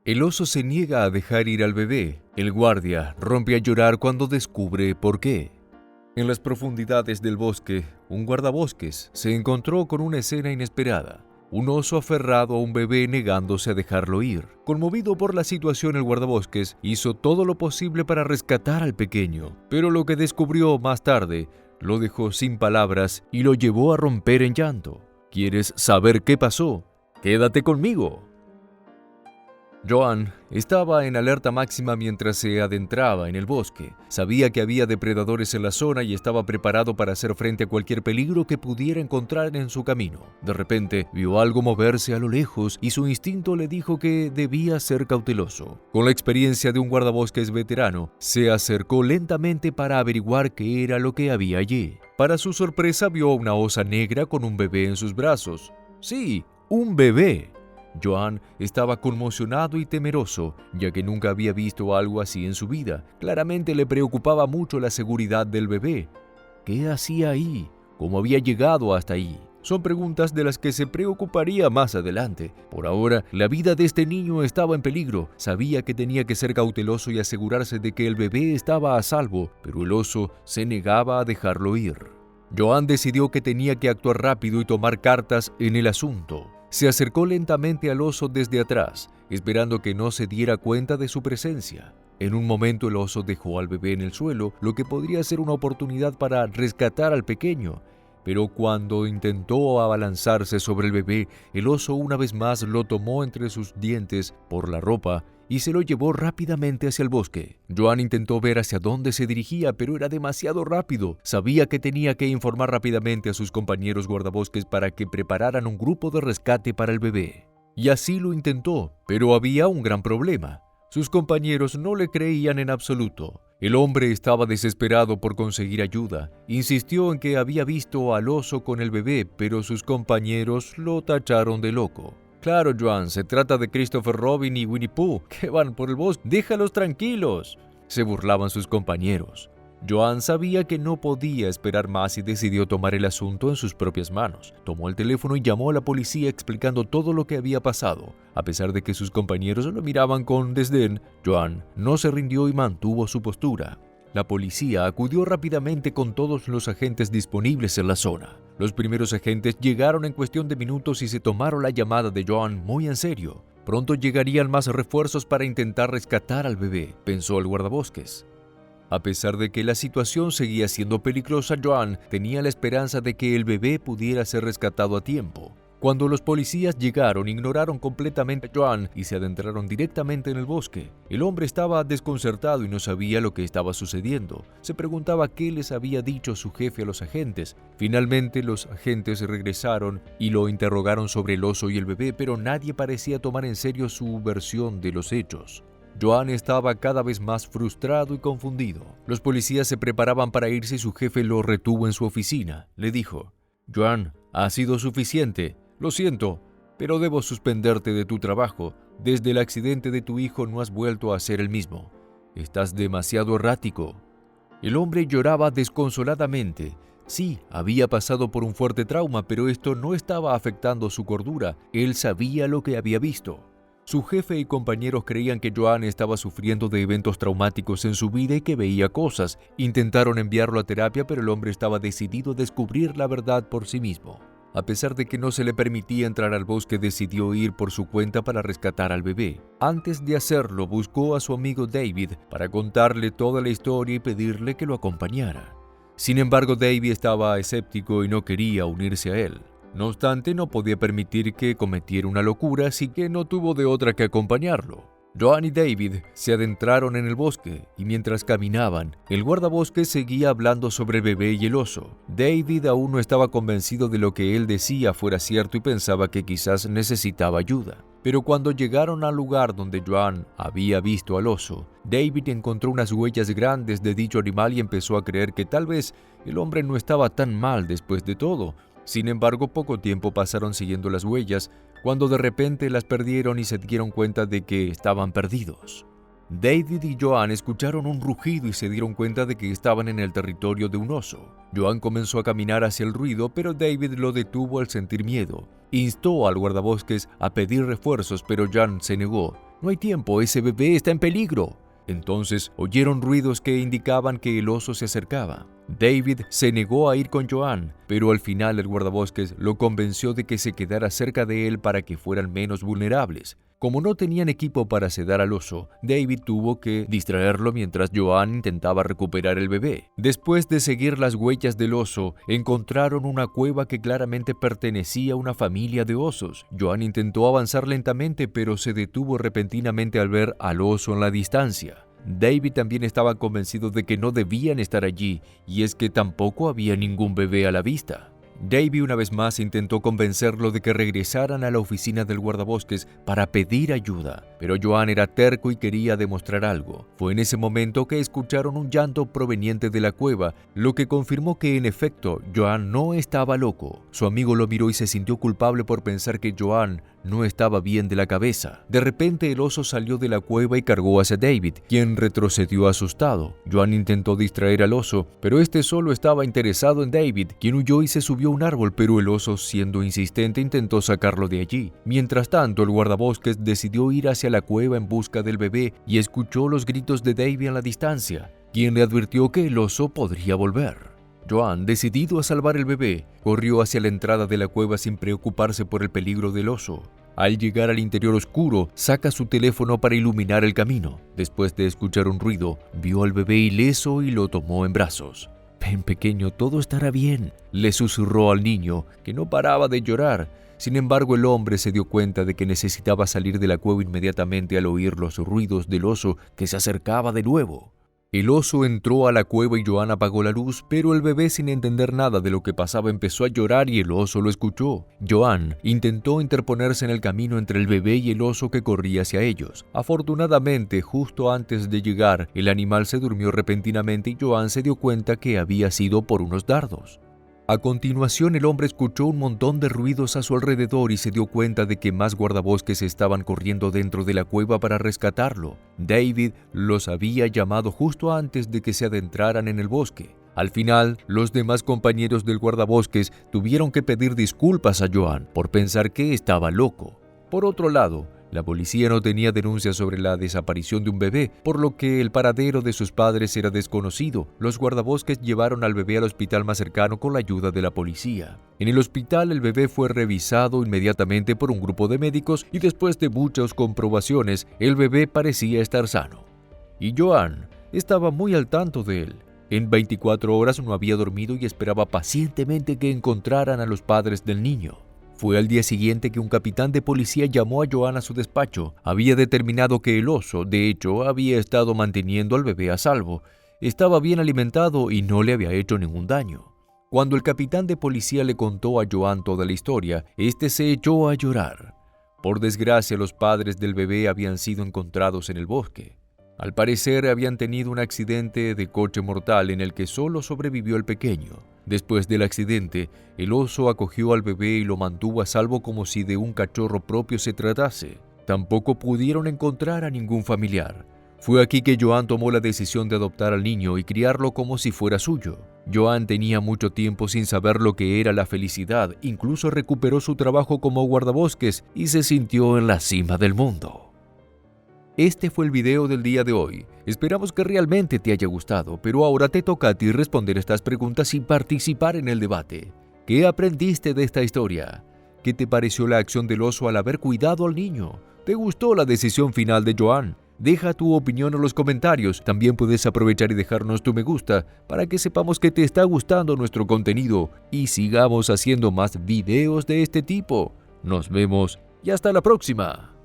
El oso se niega a dejar ir al bebé. El guardia rompe a llorar cuando descubre por qué. En las profundidades del bosque, un guardabosques se encontró con una escena inesperada. Un oso aferrado a un bebé negándose a dejarlo ir. Conmovido por la situación, el guardabosques hizo todo lo posible para rescatar al pequeño, pero lo que descubrió más tarde lo dejó sin palabras y lo llevó a romper en llanto. ¿Quieres saber qué pasó? ¡Quédate conmigo! Joan estaba en alerta máxima mientras se adentraba en el bosque. Sabía que había depredadores en la zona y estaba preparado para hacer frente a cualquier peligro que pudiera encontrar en su camino. De repente, vio algo moverse a lo lejos y su instinto le dijo que debía ser cauteloso. Con la experiencia de un guardabosques veterano, se acercó lentamente para averiguar qué era lo que había allí. Para su sorpresa, vio a una osa negra con un bebé en sus brazos. ¡Sí, un bebé! Joan estaba conmocionado y temeroso, ya que nunca había visto algo así en su vida. Claramente le preocupaba mucho la seguridad del bebé. ¿Qué hacía ahí? ¿Cómo había llegado hasta ahí? Son preguntas de las que se preocuparía más adelante. Por ahora, la vida de este niño estaba en peligro. Sabía que tenía que ser cauteloso y asegurarse de que el bebé estaba a salvo, pero el oso se negaba a dejarlo ir. Joan decidió que tenía que actuar rápido y tomar cartas en el asunto. Se acercó lentamente al oso desde atrás, esperando que no se diera cuenta de su presencia. En un momento el oso dejó al bebé en el suelo, lo que podría ser una oportunidad para rescatar al pequeño. Pero cuando intentó abalanzarse sobre el bebé, el oso una vez más lo tomó entre sus dientes por la ropa y se lo llevó rápidamente hacia el bosque. Joan intentó ver hacia dónde se dirigía, pero era demasiado rápido. Sabía que tenía que informar rápidamente a sus compañeros guardabosques para que prepararan un grupo de rescate para el bebé. Y así lo intentó, pero había un gran problema. Sus compañeros no le creían en absoluto. El hombre estaba desesperado por conseguir ayuda. Insistió en que había visto al oso con el bebé, pero sus compañeros lo tacharon de loco. Claro, Joan, se trata de Christopher Robin y Winnie Pooh, que van por el bosque. ¡Déjalos tranquilos!, se burlaban sus compañeros. Joan sabía que no podía esperar más y decidió tomar el asunto en sus propias manos. Tomó el teléfono y llamó a la policía explicando todo lo que había pasado. A pesar de que sus compañeros lo miraban con desdén, Joan no se rindió y mantuvo su postura. La policía acudió rápidamente con todos los agentes disponibles en la zona. Los primeros agentes llegaron en cuestión de minutos y se tomaron la llamada de Joan muy en serio. Pronto llegarían más refuerzos para intentar rescatar al bebé, pensó el guardabosques. A pesar de que la situación seguía siendo peligrosa, Joan tenía la esperanza de que el bebé pudiera ser rescatado a tiempo. Cuando los policías llegaron, ignoraron completamente a Joan y se adentraron directamente en el bosque. El hombre estaba desconcertado y no sabía lo que estaba sucediendo. Se preguntaba qué les había dicho su jefe a los agentes. Finalmente, los agentes regresaron y lo interrogaron sobre el oso y el bebé, pero nadie parecía tomar en serio su versión de los hechos. Joan estaba cada vez más frustrado y confundido. Los policías se preparaban para irse y su jefe lo retuvo en su oficina. Le dijo: «Joan, ha sido suficiente. Lo siento, pero debo suspenderte de tu trabajo. Desde el accidente de tu hijo no has vuelto a ser el mismo. Estás demasiado errático». El hombre lloraba desconsoladamente. Sí, había pasado por un fuerte trauma, pero esto no estaba afectando su cordura. Él sabía lo que había visto. Su jefe y compañeros creían que Joan estaba sufriendo de eventos traumáticos en su vida y que veía cosas. Intentaron enviarlo a terapia, pero el hombre estaba decidido a descubrir la verdad por sí mismo. A pesar de que no se le permitía entrar al bosque, decidió ir por su cuenta para rescatar al bebé. Antes de hacerlo, buscó a su amigo David para contarle toda la historia y pedirle que lo acompañara. Sin embargo, David estaba escéptico y no quería unirse a él. No obstante, no podía permitir que cometiera una locura, así que no tuvo de otra que acompañarlo. Joan y David se adentraron en el bosque y mientras caminaban, el guardabosques seguía hablando sobre el bebé y el oso. David aún no estaba convencido de lo que él decía fuera cierto y pensaba que quizás necesitaba ayuda. Pero cuando llegaron al lugar donde Joan había visto al oso, David encontró unas huellas grandes de dicho animal y empezó a creer que tal vez el hombre no estaba tan mal después de todo. Sin embargo, poco tiempo pasaron siguiendo las huellas, cuando de repente las perdieron y se dieron cuenta de que estaban perdidos. David y Joan escucharon un rugido y se dieron cuenta de que estaban en el territorio de un oso. Joan comenzó a caminar hacia el ruido, pero David lo detuvo al sentir miedo. Instó al guardabosques a pedir refuerzos, pero Joan se negó. No hay tiempo, ese bebé está en peligro. Entonces oyeron ruidos que indicaban que el oso se acercaba. David se negó a ir con Joan, pero al final el guardabosques lo convenció de que se quedara cerca de él para que fueran menos vulnerables. Como no tenían equipo para sedar al oso, David tuvo que distraerlo mientras Joan intentaba recuperar el bebé. Después de seguir las huellas del oso, encontraron una cueva que claramente pertenecía a una familia de osos. Joan intentó avanzar lentamente, pero se detuvo repentinamente al ver al oso en la distancia. David también estaba convencido de que no debían estar allí, y es que tampoco había ningún bebé a la vista. David una vez más intentó convencerlo de que regresaran a la oficina del guardabosques para pedir ayuda, pero Joan era terco y quería demostrar algo. Fue en ese momento que escucharon un llanto proveniente de la cueva, lo que confirmó que en efecto Joan no estaba loco. Su amigo lo miró y se sintió culpable por pensar que Joan no estaba bien de la cabeza. De repente el oso salió de la cueva y cargó hacia David, quien retrocedió asustado. Joan intentó distraer al oso, pero este solo estaba interesado en David, quien huyó y se subió a un árbol, pero el oso, siendo insistente, intentó sacarlo de allí. Mientras tanto, el guardabosques decidió ir hacia la cueva en busca del bebé y escuchó los gritos de David en la distancia, quien le advirtió que el oso podría volver. Joan, decidido a salvar el bebé, corrió hacia la entrada de la cueva sin preocuparse por el peligro del oso. Al llegar al interior oscuro, saca su teléfono para iluminar el camino. Después de escuchar un ruido, vio al bebé ileso y lo tomó en brazos. «Ven, pequeño, todo estará bien», le susurró al niño, que no paraba de llorar. Sin embargo, el hombre se dio cuenta de que necesitaba salir de la cueva inmediatamente al oír los ruidos del oso que se acercaba de nuevo. El oso entró a la cueva y Joan apagó la luz, pero el bebé, sin entender nada de lo que pasaba, empezó a llorar y el oso lo escuchó. Joan intentó interponerse en el camino entre el bebé y el oso que corría hacia ellos. Afortunadamente, justo antes de llegar, el animal se durmió repentinamente y Joan se dio cuenta que había sido por unos dardos. A continuación, el hombre escuchó un montón de ruidos a su alrededor y se dio cuenta de que más guardabosques estaban corriendo dentro de la cueva para rescatarlo. David los había llamado justo antes de que se adentraran en el bosque. Al final, los demás compañeros del guardabosques tuvieron que pedir disculpas a Joan por pensar que estaba loco. Por otro lado, la policía no tenía denuncias sobre la desaparición de un bebé, por lo que el paradero de sus padres era desconocido. Los guardabosques llevaron al bebé al hospital más cercano con la ayuda de la policía. En el hospital, el bebé fue revisado inmediatamente por un grupo de médicos y después de muchas comprobaciones, el bebé parecía estar sano. Y Joan estaba muy al tanto de él. En 24 horas no había dormido y esperaba pacientemente que encontraran a los padres del niño. Fue al día siguiente que un capitán de policía llamó a Joan a su despacho. Había determinado que el oso, de hecho, había estado manteniendo al bebé a salvo. Estaba bien alimentado y no le había hecho ningún daño. Cuando el capitán de policía le contó a Joan toda la historia, este se echó a llorar. Por desgracia, los padres del bebé habían sido encontrados en el bosque. Al parecer, habían tenido un accidente de coche mortal en el que solo sobrevivió el pequeño. Después del accidente, el oso acogió al bebé y lo mantuvo a salvo como si de un cachorro propio se tratase. Tampoco pudieron encontrar a ningún familiar. Fue aquí que Joan tomó la decisión de adoptar al niño y criarlo como si fuera suyo. Joan tenía mucho tiempo sin saber lo que era la felicidad, incluso recuperó su trabajo como guardabosques y se sintió en la cima del mundo. Este fue el video del día de hoy. Esperamos que realmente te haya gustado, pero ahora te toca a ti responder estas preguntas y participar en el debate. ¿Qué aprendiste de esta historia? ¿Qué te pareció la acción del oso al haber cuidado al niño? ¿Te gustó la decisión final de Joan? Deja tu opinión en los comentarios. También puedes aprovechar y dejarnos tu me gusta para que sepamos que te está gustando nuestro contenido y sigamos haciendo más videos de este tipo. Nos vemos y hasta la próxima.